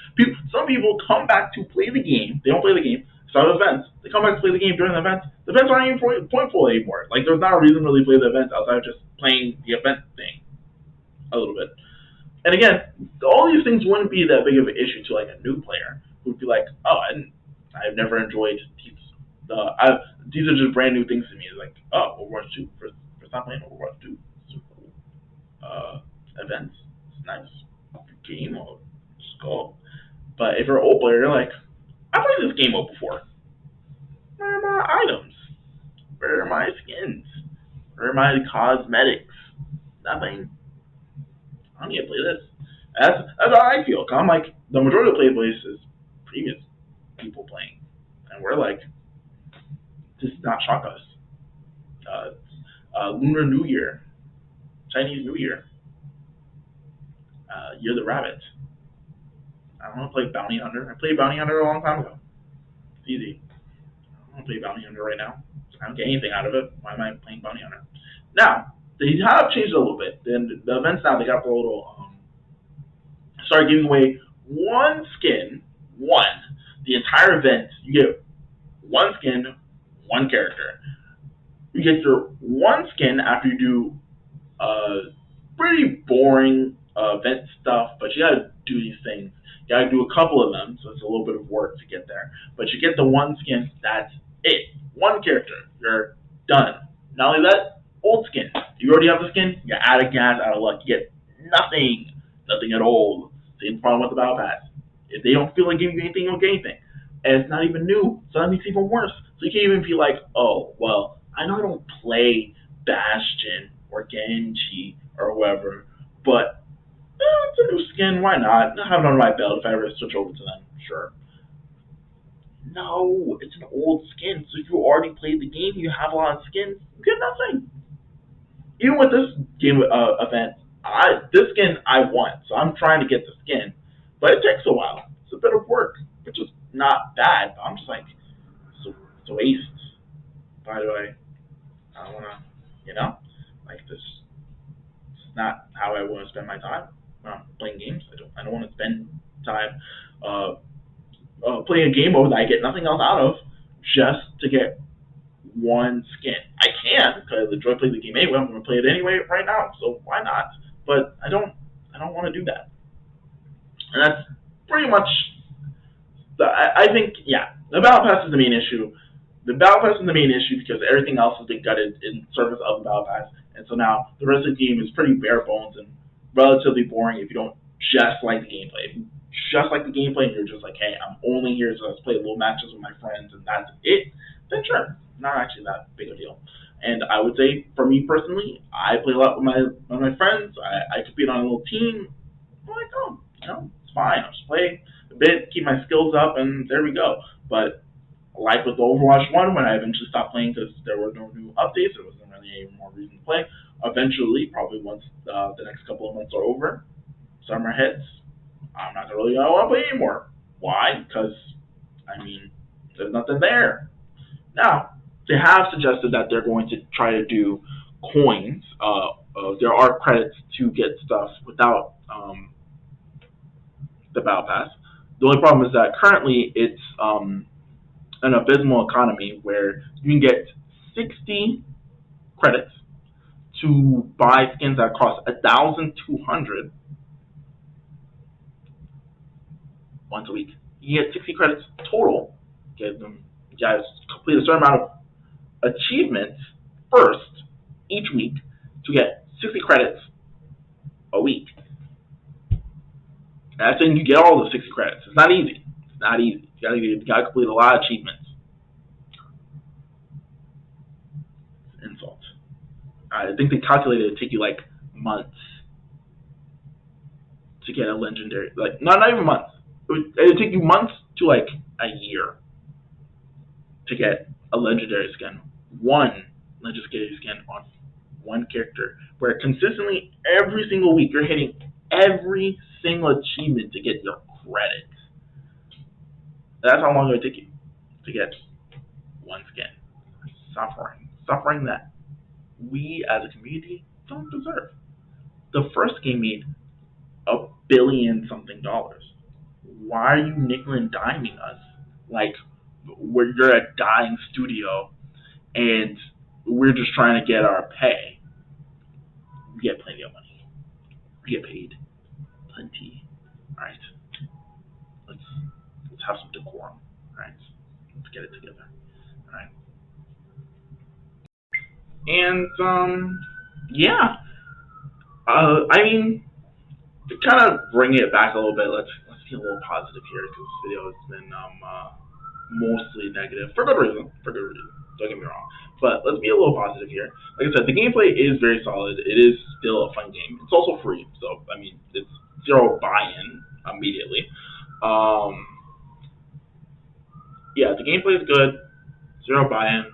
some people come back to play the game. They don't play the game. Start events. They come back to play the game during the events. The events aren't even pointful anymore. Like there's not a reason to really play the events outside of just playing the event thing a little bit. And again, all these things wouldn't be that big of an issue to like a new player who'd be like, I've never enjoyed these. These are just brand new things to me. It's like, Overwatch 2. First time playing Overwatch 2. So cool. Events. It's nice. Game mode. Just go. But if you're an old player, you're like, I played this game mode before. Where are my items? Where are my skins? Where are my cosmetics? Nothing. I don't need to play this. That's how I feel. I'm like, the majority of the playbase is previous people playing. And we're like, this does not shock us. Lunar New Year. Chinese New Year. Year the Rabbit. I don't want to play Bounty Hunter. I played Bounty Hunter a long time ago. It's easy. I don't want to play Bounty Hunter right now. I don't get anything out of it. Why am I playing Bounty Hunter? Now, they have changed it a little bit. Then the events now, they got the little, started giving away one skin, the entire event. You get one skin, one character. You get your one skin after you do pretty boring event stuff, but you gotta do these things. You gotta do a couple of them, so it's a little bit of work to get there. But you get the one skin, that's it. One character, you're done. Not only that, old skin. You already have the skin, you're out of gas, out of luck. You get nothing at all. Same problem with the battle pass. If they don't feel like giving you anything, you don't get anything. And it's not even new, so that makes it even worse. So you can't even be like, oh, well, I know I don't play Bastion or Genji or whoever, but it's a new skin, why not? I'll have it on my belt if I ever switch over to them, sure. No, it's an old skin, so if you already played the game, you have a lot of skins, you get nothing. Even with this game event, this skin I want, so I'm trying to get the skin, but it takes a while. It's a bit of work, which is not bad, but I'm just like, it's a waste. Why do I don't want to, like this. It's not how I want to spend my time playing games. I don't want to spend time playing a game mode that I get nothing else out of just to get one skin. I can because I enjoy playing the game anyway. I'm going to play it anyway right now, so why not? But I don't want to do that. And that's pretty much. I think the battle pass is the main issue. The battle pass is the main issue because everything else has been gutted in service of the battle pass, and so now the rest of the game is pretty bare bones and relatively boring if you don't just like the gameplay. If you just like the gameplay and you're just like, hey, I'm only here to play little matches with my friends and that's it, then sure, not actually that big a deal. And I would say, for me personally, I play a lot with my friends. I compete on a little team. I'm like, oh, it's fine. I'll just play a bit, keep my skills up, and there we go. But like with Overwatch 1, when I eventually stopped playing because there were no new updates, there wasn't really any more reason to play. Eventually, probably once the next couple of months are over, summer hits, I'm not really going to want to play anymore. Why? Because, there's nothing there. Now, they have suggested that they're going to try to do coins. There are credits to get stuff without the Battle Pass. The only problem is that currently it's an abysmal economy where you can get 60 credits to buy skins that cost 1,200 once a week. You get 60 credits total. Get them. You guys complete a certain amount of achievements first each week to get 60 credits a week. And that's when you get all the 60 credits. It's not easy. It's not easy. You gotta complete a lot of achievements. Insult. I think they calculated it'd take you like months to get a legendary. Like not even months. It'd take you months to like a year to get a legendary skin. One legendary skin on one character, where consistently every single week you're hitting every single achievement to get your credits. That's how long it would take you to get one skin. Suffering that we as a community don't deserve. The first game made $1 billion something. Why are you nickel and diming us? Like you're a dying studio and we're just trying to get our pay. We get plenty of money. We get paid plenty. Alright. Let's have some decorum. Alright. Let's get it together. Alright. And to kind of bring it back a little bit, let's be a little positive here because this video has been mostly negative for good reason. Don't get me wrong, but let's be a little positive here. Like I said, the gameplay is very solid. It is still a fun game. It's also free, so it's zero buy-in immediately. The gameplay is good. Zero buy-in.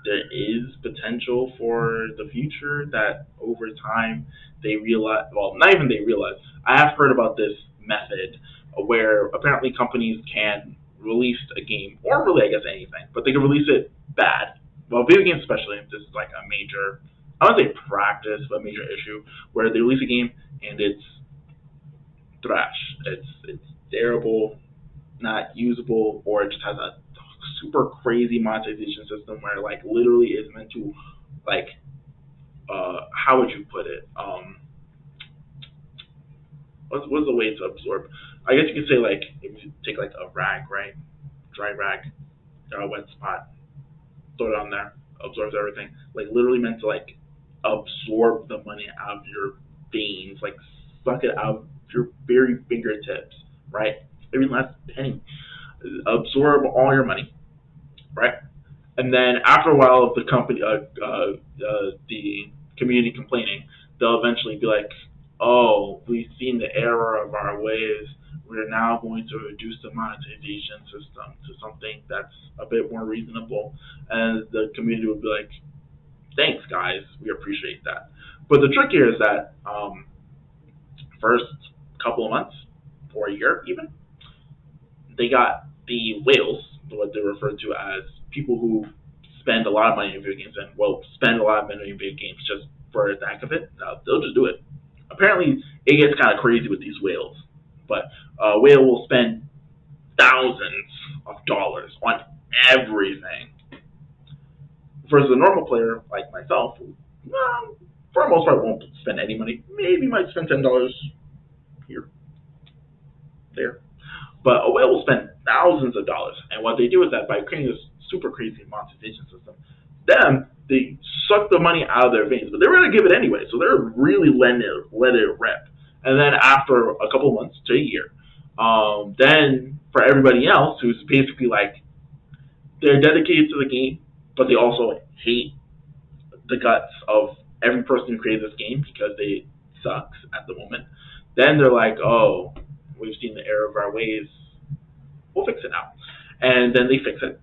There is potential for the future that over time they realize, well, not even they realize, I have heard about this method where apparently companies can release a game, or really I guess anything, but they can release it bad. Well, video games especially, this is like a major, I don't say practice, but major issue, where they release a game and it's trash. It's terrible, not usable, or it just has a super crazy monetization system where like literally is meant to like how would you put it? What's the way to absorb? I guess you could say like if you take like a rag, right? Dry rag, a wet spot, throw it on there, absorbs everything. Like literally meant to like absorb the money out of your veins, like suck it out of your very fingertips, right? Every last penny. Absorb all your money, right? And then after a while of the company, the community complaining, they'll eventually be like, "Oh, we've seen the error of our ways. We're now going to reduce the monetization system to something that's a bit more reasonable." And the community will be like, "Thanks, guys. We appreciate that." But the trick here is that first couple of months or a year even, they got the whales, what they refer to as people who spend a lot of money in video games and spend a lot of money in video games just for the heck of it. They'll just do it. Apparently, it gets kind of crazy with these whales, but a whale will spend thousands of dollars on everything. Versus a normal player like myself, who, for the most part, won't spend any money. Maybe might spend $10 here, there. But a whale will spend thousands of dollars. And what they do is that by creating this super crazy monetization system, they suck the money out of their veins. But they're going to give it anyway. So they're really let it rip. And then after a couple of months to a year, then for everybody else who's basically like, they're dedicated to the game, but they also hate the guts of every person who created this game because they sucks at the moment. Then they're like, oh, we've seen the error of our ways. We'll fix it now. And then they fix it,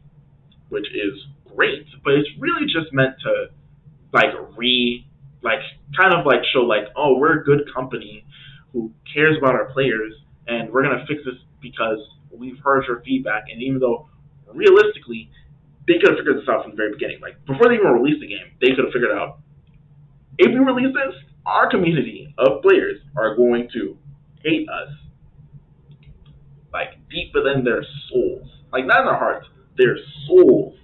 which is great. But it's really just meant to kind of show oh, we're a good company who cares about our players, and we're gonna fix this because we've heard your feedback. And even though realistically they could have figured this out from the very beginning, before they even released the game, they could have figured out, if we release this, our community of players are going to hate us deep within their souls, not in their hearts, their souls,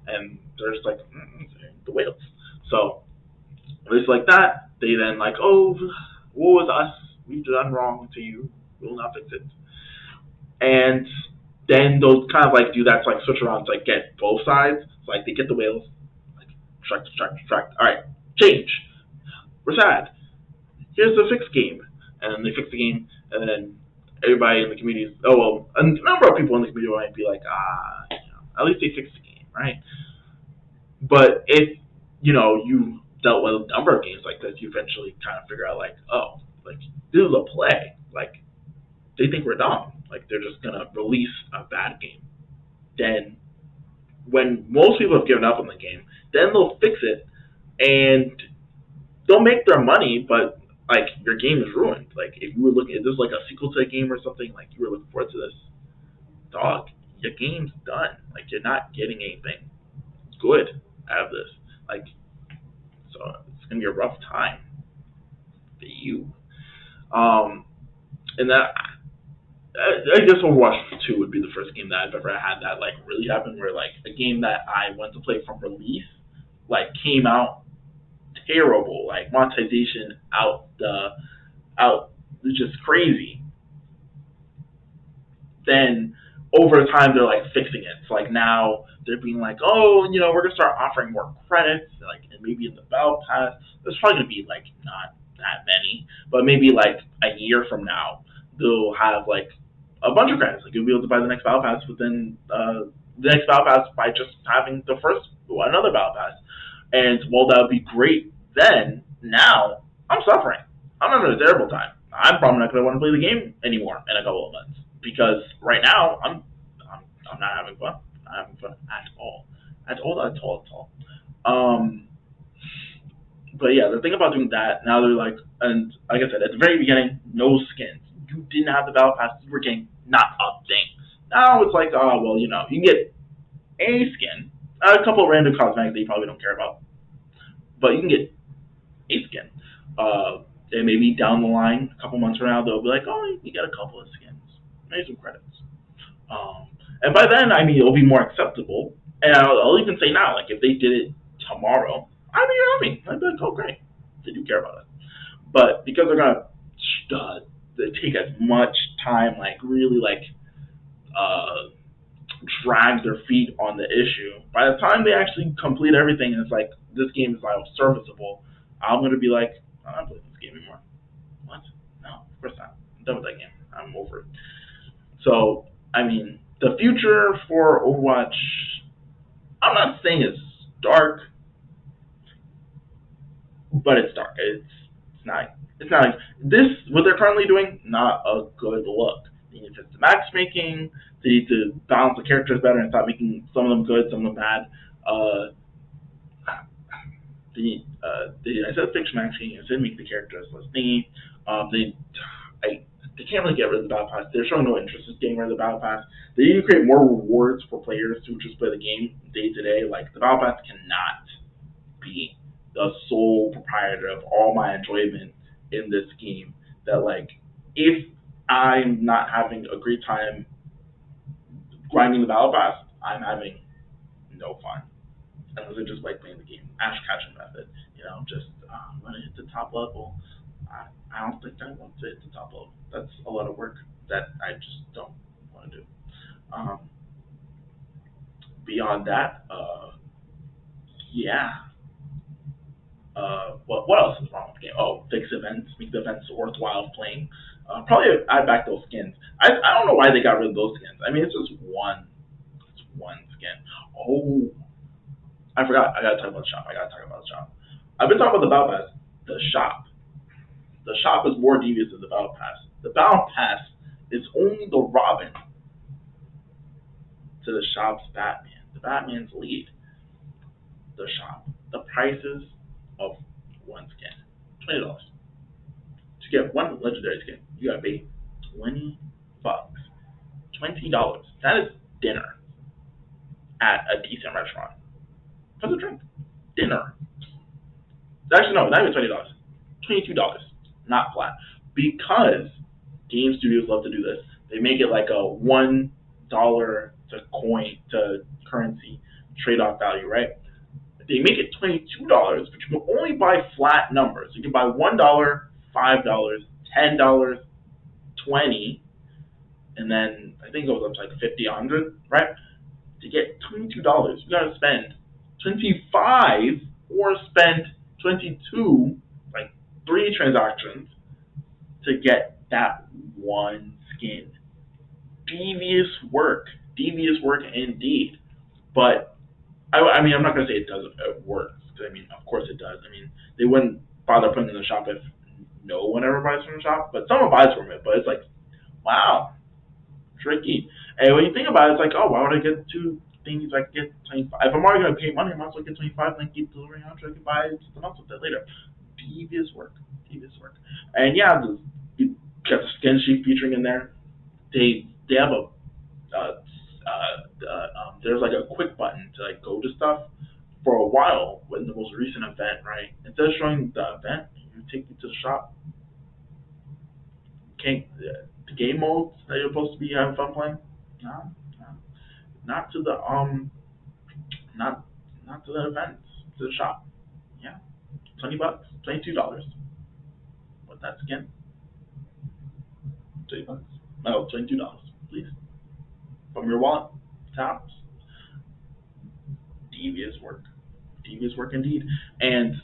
and they're just the whales. So it's like that. They then oh, woe is us, we've done wrong to you, we'll not fix it. And then they'll kind of do that to switch around to get both sides. So they get the whales, distract. All right, change. We're sad. Here's the fixed game, and then they fix the game, and then everybody in the community, a number of people in the community might be at least they fixed the game, right? But if you dealt with a number of games like this, you eventually kind of figure out oh, this is a play. They think we're dumb. They're just gonna release a bad game. Then, when most people have given up on the game, then they'll fix it, and they'll make their money, but your game is ruined. If you were looking at this a sequel to a game or something, you were looking forward to this, dog, your game's done. You're not getting anything good out of this. So it's gonna be a rough time for you. And that, I guess Overwatch 2 would be the first game that I've ever had that really happened, where a game that I went to play from release came out terrible, monetization out just crazy. Then over time they're fixing it. So now they're being oh, we're gonna start offering more credits, and maybe in the battle pass. There's probably gonna be not that many, but maybe a year from now they'll have a bunch of credits. You'll be able to buy the next battle pass within the next battle pass by just having another battle pass. And while that would be great, then now I'm suffering. I'm having a terrible time. I'm probably not going to want to play the game anymore in a couple of months, because right now I'm not having fun. I'm not having fun at all. But yeah, the thing about doing that, now they're and like I said at the very beginning, no skins. You didn't have the battle pass, you were getting not a thing. Now it's oh well, you can get a skin, a couple of random cosmetics that you probably don't care about, but you can get a skin. And maybe down the line, a couple months from now, they'll be oh, you got a couple of skins, maybe some credits. And by then, it'll be more acceptable. And I'll even say now, if they did it tomorrow, I'd be happy. I'd be oh great, they do care about it. But because they're gonna they take as much time, really drag their feet on the issue, by the time they actually complete everything and it's this game is serviceable, I'm gonna be I'm not playing this game anymore. What? No, of course not. I'm done with that game. I'm over it. So the future for Overwatch, I'm not saying it's dark, but it's dark. It's not this, what they're currently doing, not a good look. They need to fix the matchmaking. They need to balance the characters better and stop making some of them good, some of them bad. I said fix matchmaking. I said make the characters less thingy. They can't really get rid of the battle pass. They're showing no interest in getting rid of the battle pass. They need to create more rewards for players who just play the game day to day. The battle pass cannot be the sole proprietor of all my enjoyment in this game. That if I'm not having a great time grinding the battle pass, I'm having no fun unless I just like playing the game Ash Catching method. Just I'm gonna hit the top level. I don't think I want to hit the top level. That's a lot of work that I just don't want to do. Um, Beyond that, yeah. What else is wrong with the game? Oh, fix events, make the events worthwhile playing. Probably add back those skins. I don't know why they got rid of those skins. I mean, it's one skin. Oh, I forgot. I gotta talk about the shop. I've been talking about the battle pass. The shop. The shop is more devious than the battle pass. The battle pass is only the Robin to the shop's Batman. The Batman's lead. The shop. The prices of one skin. $20. To get one legendary skin, you gotta pay $20. $20. That is dinner at a decent restaurant. For the drink. Dinner. Actually, no, not even $20. $22. Not flat. Because game studios love to do this. They make it like a $1 to coin to currency trade off value, right? They make it $22, but you can only buy flat numbers. You can buy $1, $5, $10, 20, and then I think it goes up to like 50, 100, right? To get $22, you gotta spend 25 or spend 22, like 3 transactions to get that one skin. Devious work indeed. But I mean, I'm not gonna say it works. I mean, of course it does. I mean, they wouldn't bother putting it in the shop if no one ever buys from the shop. But someone buys from it. But it's like, wow, tricky. And when you think about it, it's like, oh, why would I get 2 things? I can get 25. If I'm already gonna pay money, I might as well get 25 and then keep delivering out so I can buy something else with it later. Devious work. And yeah, you got the skin sheet featuring in there. They have a there's like a quick button to like go to stuff. For a while, in the most recent event, right? Instead of showing the event, you take you to the shop. Okay, the game modes that you're supposed to be having fun playing. No, no, not to the not to the events, to the shop. Yeah, $20, $22. What that skin? $20. No, $22, please. From your wallet, taps. Devious work indeed. And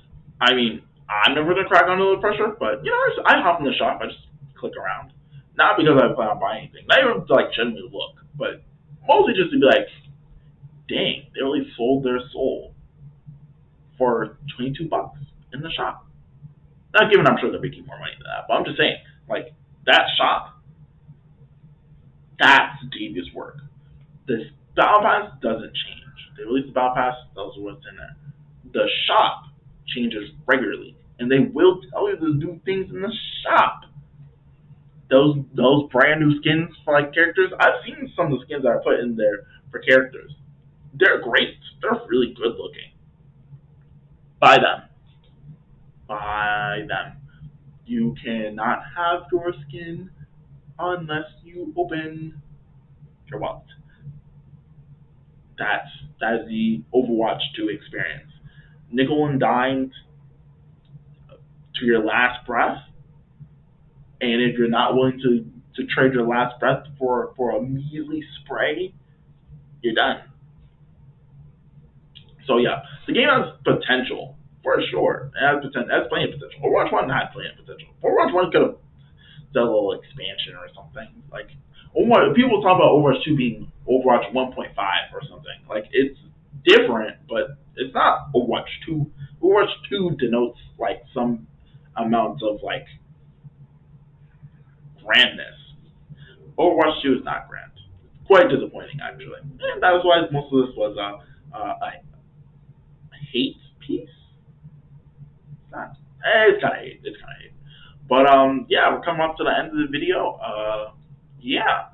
I mean, I'm never gonna crack under the pressure, but I hop in the shop. I just click around, not because I plan on buying anything, not even to like genuinely look, but mostly just to be like, dang, they really sold their soul for $22 in the shop. Not given, I'm sure they're making more money than that, but I'm just saying, like that shop, that's devious work. This battle pass doesn't change. They release the battle pass, those are what's in there. The shop changes regularly, and they will tell you to do things in the shop. Those brand new skins for like characters, I've seen some of the skins that are put in there for characters. They're great. They're really good looking. Buy them. Buy them. You cannot have your skin unless you open your wallet. That is the Overwatch 2 experience. Nickel and dimed to your last breath, and if you're not willing to trade your last breath for a measly spray, you're done. So yeah, the game has potential for sure. It has plenty of potential. Overwatch 1 had plenty of potential. Overwatch 1 could have done a little expansion or something. Like people talk about Overwatch 2 being Overwatch 1.5 or something. Like it's different, but it's not Overwatch 2. Overwatch 2 denotes like some amount of like grandness. Overwatch 2 is not grand. Quite disappointing actually, and that is why most of this was a hate piece. It's not. It's kind of hate. But yeah, we're coming up to the end of the video. Yeah.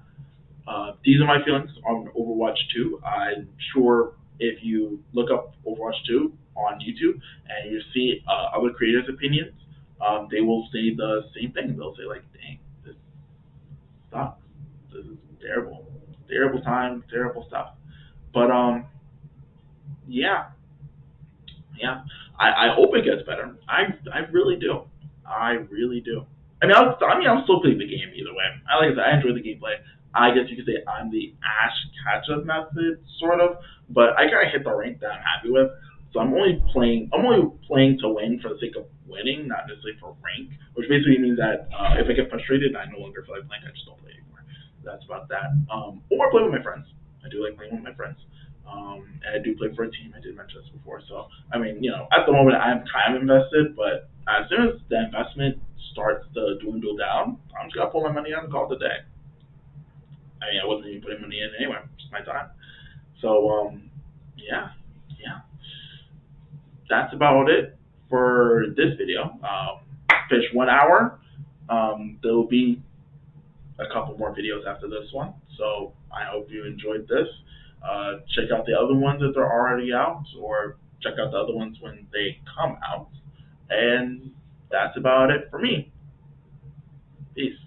These are my feelings on Overwatch 2. I'm sure if you look up Overwatch 2 on YouTube and you see other creators' opinions, they will say the same thing. They'll say like, "Dang, this sucks. This is terrible." Terrible time, terrible stuff. But yeah, yeah. I hope it gets better. I really do. I really do. I'm still playing the game either way. Like I said, I enjoy the gameplay. I guess you could say I'm the Ash catch-up method, sort of, but I kind of hit the rank that I'm happy with. So I'm only playing. I'm only playing to win for the sake of winning, not necessarily for rank. Which basically means that if I get frustrated, I no longer feel like playing. I just don't play anymore. That's about that. Or play with my friends. I do like playing with my friends. And I do play for a team. I did mention this before. So, at the moment I'm kind of invested, but as soon as the investment starts to dwindle down, I'm just going to pull my money out and call it a day. I wasn't even putting money in anyway. It's my time. So, yeah, yeah. That's about it for this video. Fish 1 hour. There'll be a couple more videos after this one. So I hope you enjoyed this. Check out the other ones if they're already out, or check out the other ones when they come out. And that's about it for me. Peace.